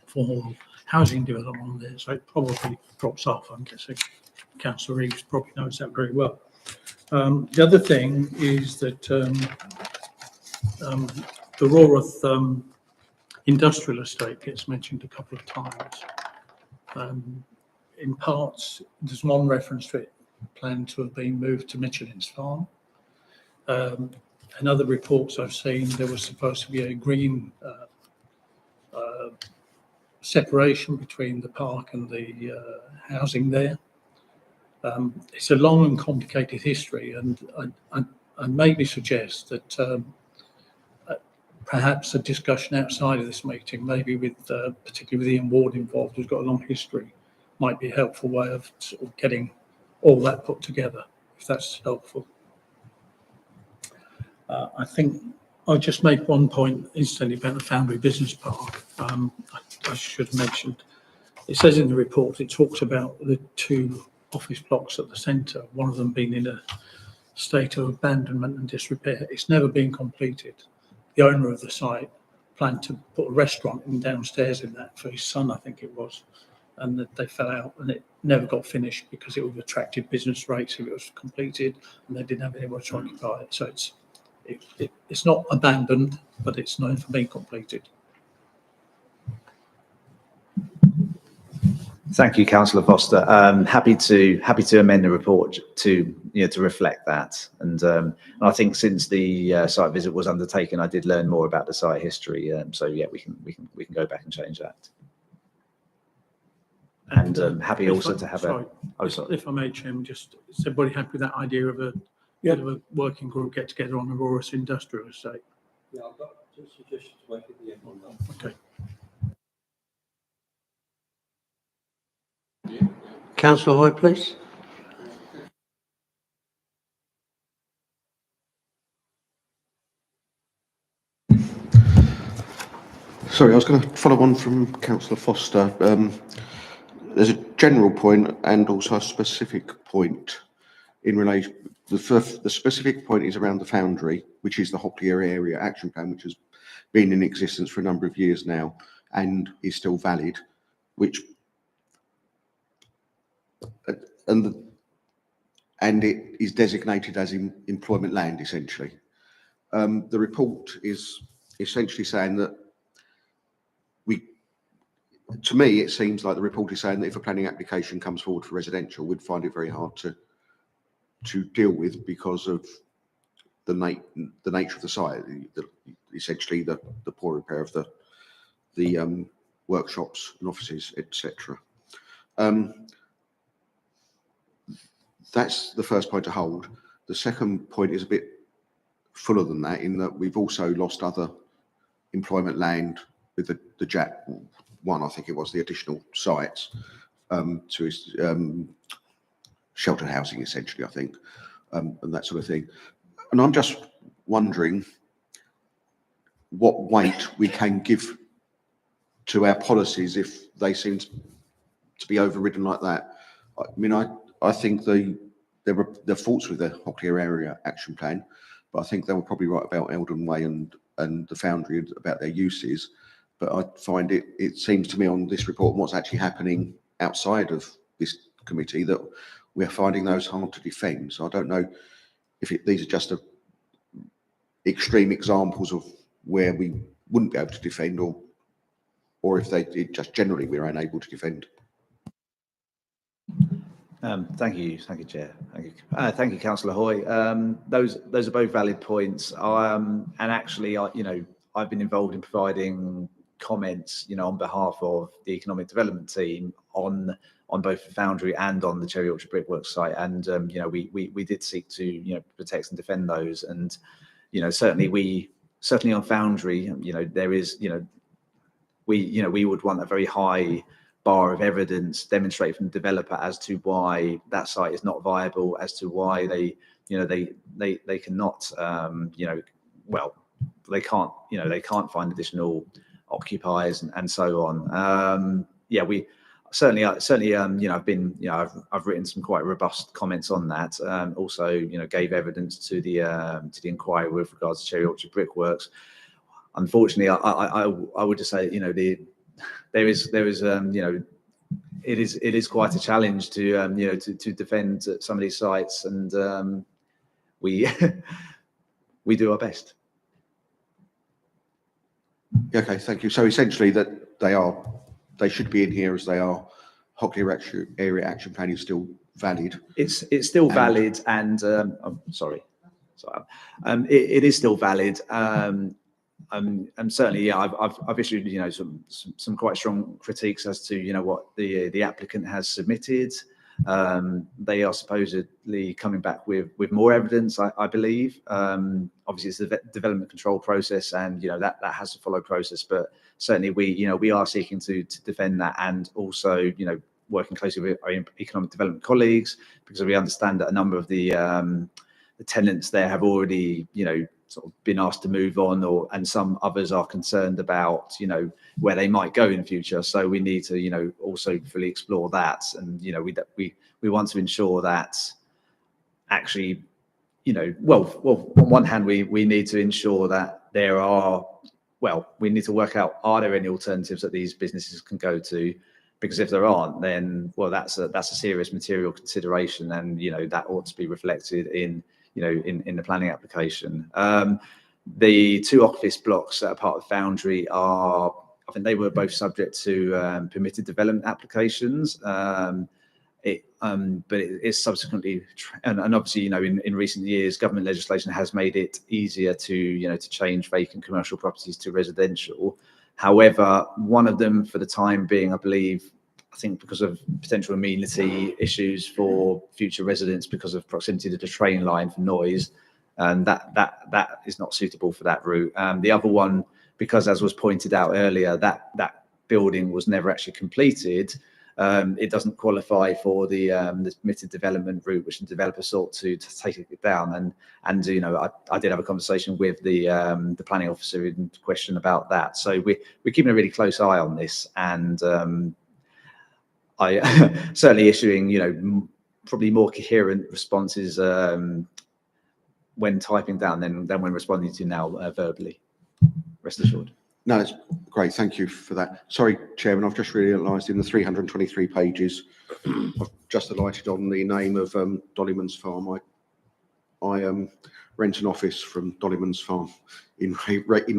Speaker 6: for housing development on there, so it probably drops off. I'm guessing Councillor Reeves probably knows that very well. The other thing is that the Raworth industrial estate gets mentioned a couple of times. In parts, there's one reference to it planned to have been moved to Michelin's Farm. In other reports I've seen, there was supposed to be a green separation between the park and the housing there. It's a long and complicated history, and I maybe suggest that perhaps a discussion outside of this meeting, maybe with particularly with Ian Ward involved, who's got a long history, might be a helpful way of sort of getting all that put together, if that's helpful. I think I'll just make one point instantly about the Foundry Business Park. I should have mentioned, it says in the report, it talks about the two office blocks at the centre, one of them being in a state of abandonment and disrepair. It's never been completed. The owner of the site planned to put a restaurant in downstairs in that for his son, I think it was, and that they fell out and it never got finished because it would have attracted business rates if it was completed, and they didn't have anywhere to occupy it. So it's not abandoned, but it's known for being completed.
Speaker 9: Thank you, Councillor Foster. Happy to amend the report to to reflect that. And I think since the site visit was undertaken, I did learn more about the site history. So yeah, we can go back and change that. And happy also to have
Speaker 6: If I may, Chairman, just is everybody happy with that idea of a bit of a working group get together on the Raworth industrial estate?
Speaker 1: Yeah, I've got two suggestions to make at the end on that.
Speaker 6: Okay.
Speaker 1: Councillor Hoy, please.
Speaker 7: Sorry, I was going to follow on from Councillor Foster. There's a general point and also a specific point in relation. The specific point is around the Foundry, which is the Hockley Area Action Plan, which has been in existence for a number of years now and is still valid, which and it is designated as employment land, essentially. The report is essentially saying that to me, it seems like the report is saying that if a planning application comes forward for residential, we'd find it very hard to deal with because of the nature of the site, essentially the poor repair of the workshops and offices, etc. That's the first point to hold. The second point is a bit fuller than that, in that we've also lost other employment land with the Jack one, I think it was, the additional sites to his sheltered housing, essentially, I think, and that sort of thing. And I'm just wondering what weight we can give to our policies if they seem to be overridden like that. I mean, I think there were faults with the Hocklear Area Action Plan, but I think they were probably right about Eldon Way and the Foundry about their uses. But I find it seems to me on this report and what's actually happening outside of this committee that we're finding those hard to defend. So I don't know if these are just extreme examples of where we wouldn't be able to defend, or if just generally we're unable to defend.
Speaker 9: Thank you, Chair. Thank you, Councillor Hoy. Those are both valid points. And actually, I've been involved in providing comments, on behalf of the economic development team on both the Foundry and on the Cherry Orchard Brickworks site. And we did seek to protect and defend those. And certainly on Foundry, there is we would want a very high bar of evidence demonstrated from the developer as to why that site is not viable, as to why they cannot, they can't find additional occupiers and so on. We certainly, I've written some quite robust comments on that. Also, gave evidence to the inquiry with regards to Cherry Orchard Brickworks. Unfortunately, I would just say, it is quite a challenge to defend some of these sites, and we do our best.
Speaker 7: Okay, thank you. So essentially that they should be in here as they are. Hocklear Area Action Plan is still valid.
Speaker 9: It's still valid, and it is still valid. And certainly, I've issued some quite strong critiques as to what the applicant has submitted. They are supposedly coming back with more evidence, I believe. Obviously, it's the development control process, and that has to follow process. But certainly, we are seeking to defend that, and also working closely with our economic development colleagues, because we understand that a number of the tenants there have already sort of been asked to move on, and some others are concerned about where they might go in future. So we need to also fully explore that, and we want to ensure that actually on one hand we need to ensure that we need to work out, are there any alternatives that these businesses can go to, because if there aren't, then that's a serious material consideration, and that ought to be reflected in the planning application. The two office blocks that are part of Foundry I think they were both subject to permitted development applications. But it is subsequently, and obviously, in recent years, government legislation has made it easier to change vacant commercial properties to residential. However, one of them, for the time being, I think because of potential amenity issues for future residents, because of proximity to the train line for noise, and that is not suitable for that route. The other one, because as was pointed out earlier, that building was never actually completed. It doesn't qualify for the permitted development route, which the developer sought to take it down. And I did have a conversation with the planning officer in question about that. So we're keeping a really close eye on this, and I certainly issuing, probably more coherent responses when typing down than when responding to now verbally. Rest assured.
Speaker 7: No, that's great. Thank you for that. Sorry, Chairman, I've just realised in the 323 pages, I've just alighted on the name of Dollymans Farm. I rent an office from Dollymans Farm in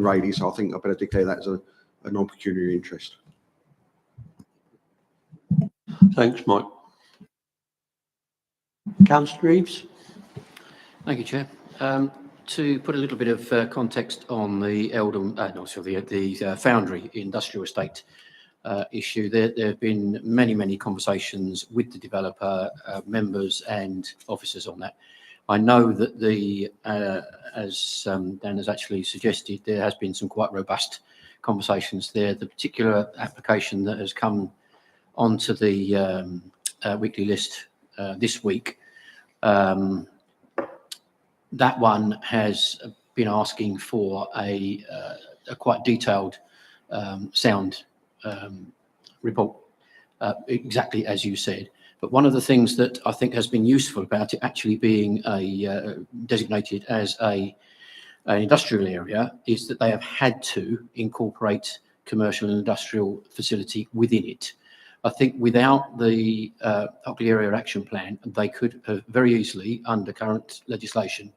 Speaker 7: Raleigh, so I think I better declare that as a non-pecuniary interest.
Speaker 1: Thanks, Mike. Councillor Reeves.
Speaker 3: Thank you, Chair. To put a little bit of context on the the Foundry industrial estate issue, there have been many conversations with the developer, members and officers on that. I know that as Dan has actually suggested, there has been some quite robust conversations there. The particular application that has come onto the weekly list this week, that one has been asking for a quite detailed sound report, exactly as you said. But one of the things that I think has been useful about it actually being designated as an industrial area is that they have had to incorporate commercial and industrial facility within it. I think without the Hockley Area Action Plan, they could have very easily, under current legislation,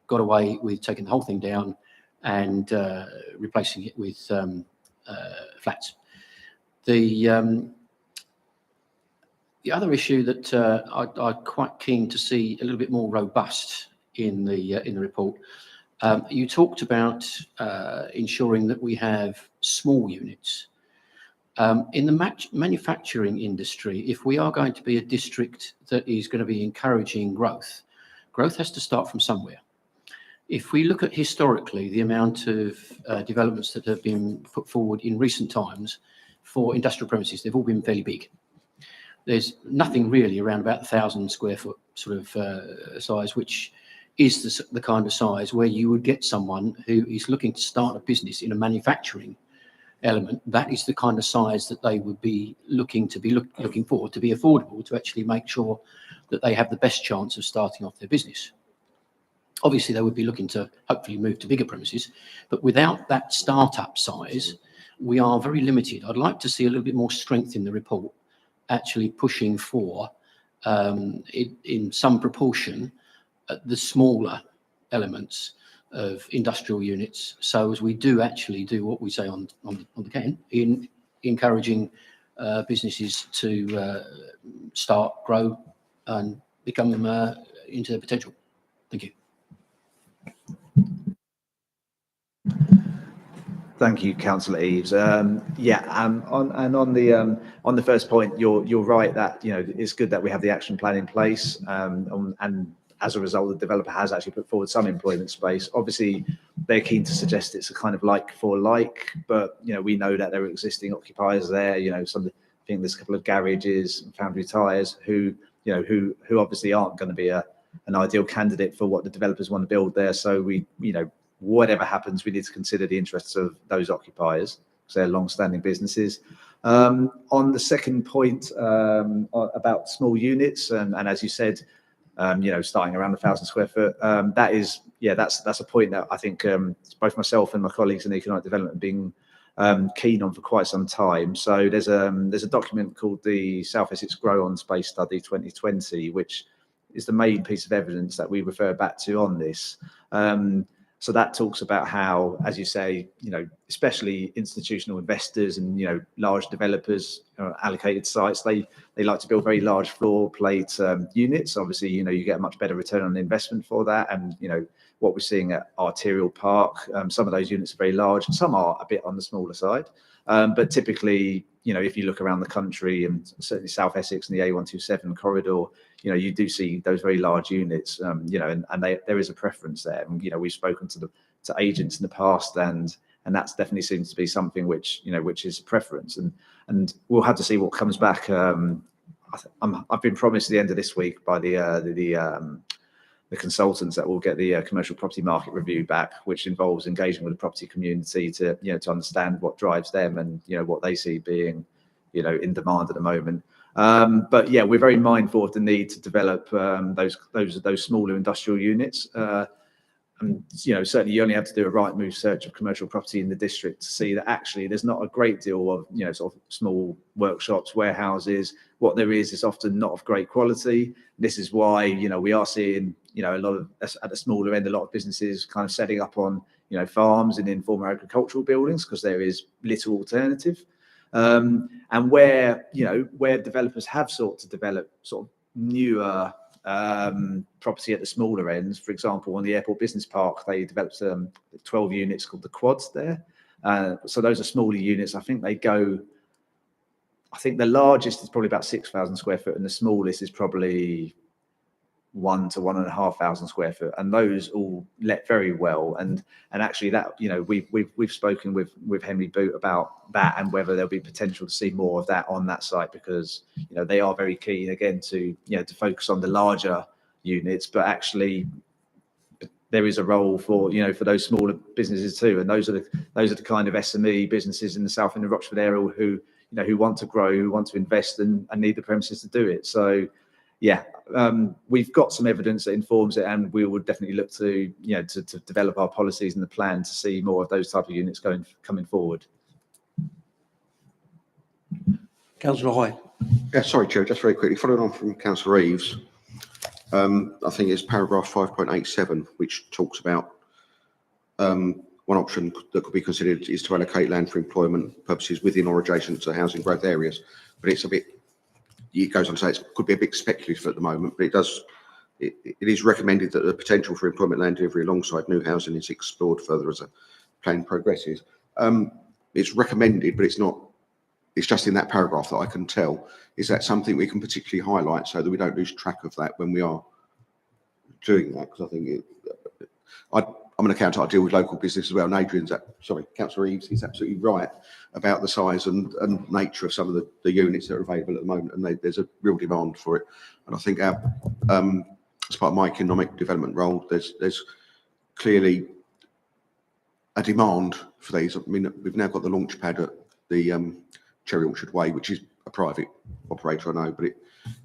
Speaker 3: got away with taking the whole thing down and replacing it with flats. The other issue that I'm quite keen to see a little bit more robust in the report, you talked about ensuring that we have small units. In the manufacturing industry, if we are going to be a district that is going to be encouraging growth, growth has to start from somewhere. If we look at historically the amount of developments that have been put forward in recent times for industrial premises, they've all been fairly big. There's nothing really around about 1,000 square foot sort of size, which is the kind of size where you would get someone who is looking to start a business in a manufacturing element. That is the kind of size that they would be looking for to be affordable, to actually make sure that they have the best chance of starting off their business. Obviously, they would be looking to hopefully move to bigger premises, but without that startup size, we are very limited. I'd like to see a little bit more strength in the report, actually pushing for, in some proportion, the smaller elements of industrial units. So as we do actually do what we say on the can in encouraging businesses to start, grow, and become into their potential. Thank you.
Speaker 9: Thank you, Councillor Eaves. On the first point, you're right that it's good that we have the action plan in place, and as a result, the developer has actually put forward some employment space. Obviously, they're keen to suggest it's a kind of like for like, but we know that there are existing occupiers there. I think there's a couple of garages and foundry tyres who obviously aren't going to be an ideal candidate for what the developers want to build there. So whatever happens, we need to consider the interests of those occupiers because they're long-standing businesses. On the second point about small units, and as you said, starting around 1,000 square foot, that's a point that I think both myself and my colleagues in economic development have been keen on for quite some time. So there's a document called the South Essex Grow On Space Study 2020, which is the main piece of evidence that we refer back to on this. So that talks about how, as you say, especially institutional investors and large developers, allocated sites, they like to build very large floor plate units. Obviously, you get a much better return on investment for that. And what we're seeing at Arterial Park, some of those units are very large, some are a bit on the smaller side. But typically, if you look around the country and certainly South Essex and the A127 corridor, you do see those very large units, and there is a preference there. And, we've spoken to agents in the past, and that's definitely seems to be something which is a preference. And we'll have to see what comes back. I've been promised the end of this week by the consultants that will get the commercial property market review back, which involves engaging with the property community to understand what drives them and what they see being in demand at the moment. But yeah, we're very mindful of the need to develop those smaller industrial units. And certainly you only have to do a Rightmove search of commercial property in the district to see that actually there's not a great deal of sort of small workshops, warehouses. What there is often not of great quality. This is why we are seeing a lot of, at the smaller end, a lot of businesses kind of setting up on farms and informal agricultural buildings because there is little alternative. And where developers have sought to develop sort of newer property at the smaller ends, for example, on the Airport Business Park, they developed 12 units called the Quads there. So those are smaller units. I think the largest is probably about 6,000 square foot, and the smallest is probably 1 to 1,500 square foot, and those all let very well. And actually, that, you know, we've spoken with Henry Boot about that and whether there'll be potential to see more of that on that site, because, you know, they are very keen again to, you know, to focus on the larger units, but actually there is a role for, you know, for those smaller businesses too, and those are the kind of SME businesses in the South End of Rochford area who, you know, who want to grow, who want to invest and need the premises to do it. So yeah, we've got some evidence that informs it, and we would definitely look to, you know, to develop our policies and the plan to see more of those type of units coming forward.
Speaker 1: Councillor Hoy.
Speaker 7: Yeah, sorry, Chair, just very quickly, following on from Councillor Eaves, I think it's paragraph 5.87, which talks about one option that could be considered is to allocate land for employment purposes within or adjacent to housing growth areas. But it's a bit, it goes on to say it could be a bit speculative at the moment, but it is recommended that the potential for employment land delivery alongside new housing is explored further as a plan progresses. It's recommended, but it's not. It's just in that paragraph that I can tell. Is that something we can particularly highlight so that we don't lose track of that when we are doing that? Because I think I'm an accountant, I deal with local business as well. And Councillor Eaves is absolutely right about the size and nature of some of the units that are available at the moment, and there's a real demand for it. And I think as part of my economic development role, there's clearly a demand for these. I mean, we've now got the launch pad at the Cherry Orchard Way, which is a private operator, I know, but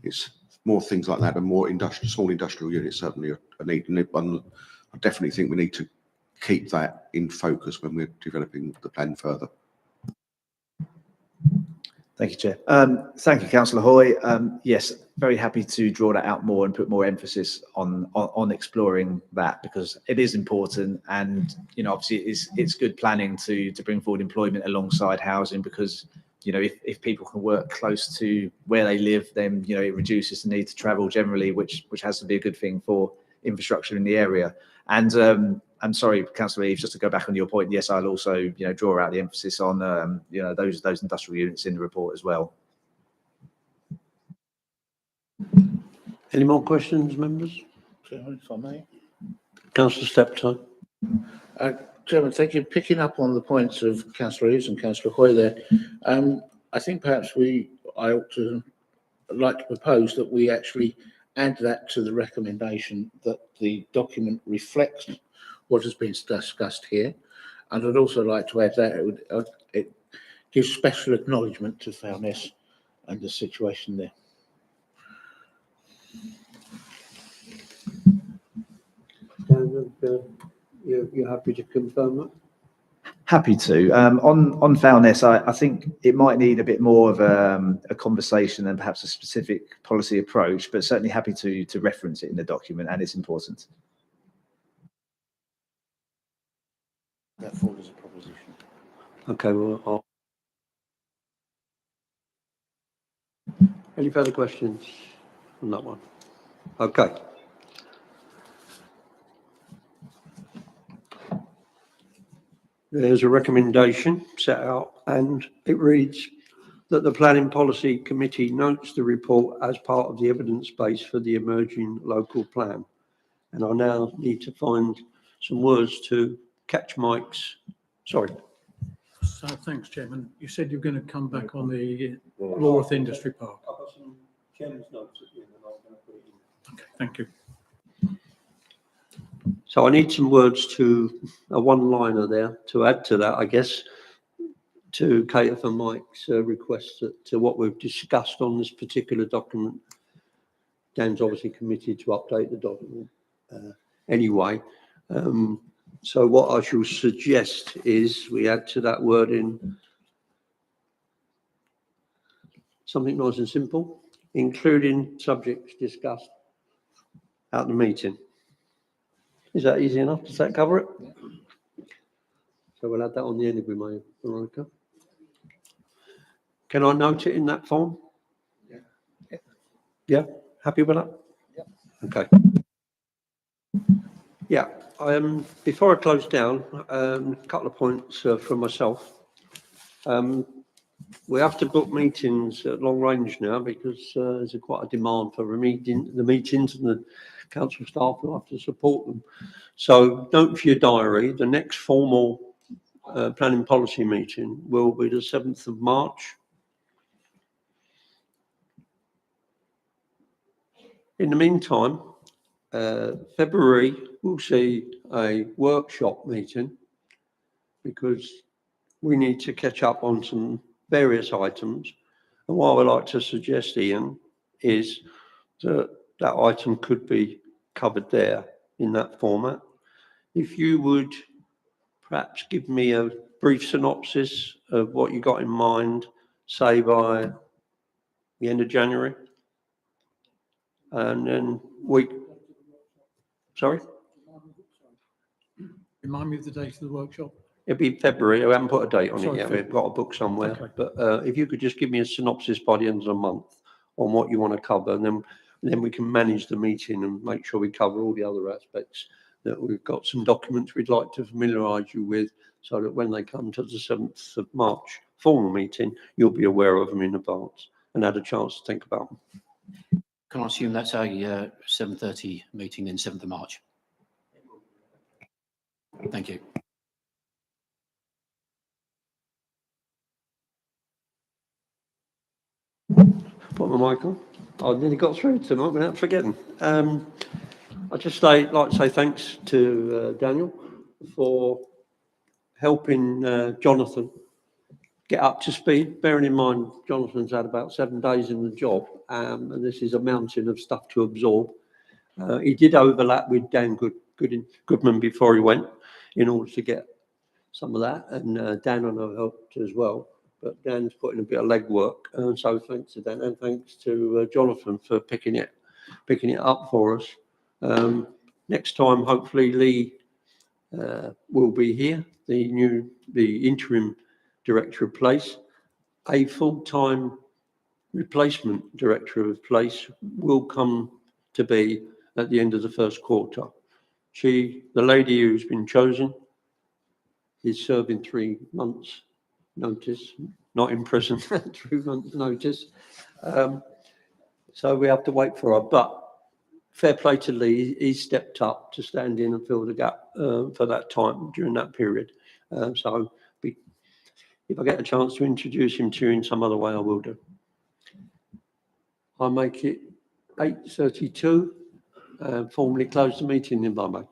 Speaker 7: it's more things like that, and more small industrial units certainly are needed. I definitely think we need to keep that in focus when we're developing the plan further.
Speaker 9: Thank you, Chair. Thank you, Councillor Hoy. Yes, very happy to draw that out more and put more emphasis on exploring that, because it is important, and, you know, obviously it's good planning to bring forward employment alongside housing, because, you know, if people can work close to where they live, then, you know, it reduces the need to travel generally, which has to be a good thing for infrastructure in the area. And I'm sorry, Councillor Eaves, just to go back on your point, yes, I'll also, you know, draw out the emphasis on, you know, those industrial units in the report as well.
Speaker 1: Any more questions, members?
Speaker 2: Chairman, if I may.
Speaker 1: Councillor Steptoe.
Speaker 2: Chairman, thank you. Picking up on the points of Councillor Eaves and Councillor Hoy there, I think perhaps I ought to like to propose that we actually add that to the recommendation, that the document reflects what has been discussed here. And I'd also like to add that it gives special acknowledgement to Foulness and the situation there.
Speaker 1: You're happy to confirm that?
Speaker 9: Happy to. On Foulness, I think it might need a bit more of a conversation and perhaps a specific policy approach, but certainly happy to reference it in the document, and it's important.
Speaker 2: That forward as a proposition.
Speaker 1: Okay, well, any further questions on that one? Okay. There's a recommendation set out, and it reads that the Planning Policy Committee notes the report as part of the evidence base for the emerging local plan. And I now need to find some words to catch Mike's. Sorry.
Speaker 6: So thanks, Chairman. You said you're going to come back on the Lorworth Industry Park.
Speaker 1: I've got some chairman's notes at the end, and I'm going to put it in.
Speaker 6: Okay, thank you.
Speaker 1: So I need some words to a one-liner there to add to that, I guess, to cater for Mike's request to what we've discussed on this particular document. Dan's obviously committed to update the document anyway. So what I shall suggest is we add to that word in something nice and simple, including subjects discussed at the meeting. Is that easy enough? Does that cover it? So we'll add that on the end if we may, Veronica. Can I note it in that form? Yeah. Yeah? Happy with that? Yeah. Okay. Yeah. Before I close down, a couple of points from myself. we have to book meetings at long range now because there's quite a demand for the meetings, and the council staff will have to support them. So note for your diary, the next formal planning policy meeting will be the 7th of March. In the meantime, February we'll see a workshop meeting because we need to catch up on some various items. And what I would like to suggest, Ian, is that that item could be covered there in that format. If you would perhaps give me a brief synopsis of what you got in mind, say by the end of January. And then sorry?
Speaker 6: Remind me of the date of the workshop.
Speaker 1: It'll be February. I haven't put a date on it
Speaker 6: Sorry,
Speaker 1: yet.
Speaker 6: February.
Speaker 1: We've got a book somewhere.
Speaker 6: Okay.
Speaker 1: But if you could just give me a synopsis by the end of the month on what you want to cover, and then we can manage the meeting and make sure we cover all the other aspects. That we've got some documents we'd like to familiarise you with, so that when they come to the 7th of March formal meeting, you'll be aware of them in advance and had a chance to think about them.
Speaker 3: Can I assume that's a 7:30 meeting then, 7th of March? Thank you.
Speaker 1: Put my mic on. I nearly got through tonight without forgetting. I'd just like to say thanks to Daniel for helping Jonathan get up to speed. Bearing in mind, Jonathan's had about 7 days in the job, and this is a mountain of stuff to absorb. He did overlap with Dan Goodman before he went in order to get some of that, and Dan I know helped as well. But Dan's put in a bit of legwork, and so thanks to Dan and thanks to Jonathan for picking it up for us. Next time, hopefully Lee will be here, the interim director of Place. A full-time replacement director of Place will come to be at the end of the first quarter. The lady who's been chosen, is serving 3 months notice, not in prison, 3 months notice. So we have to wait for her, but fair play to Lee, he stepped up to stand in and fill the gap for that time during that period. So if I get a chance to introduce him to you in some other way, I will do. I make it 8:32, formally close the meeting in Bye-bye.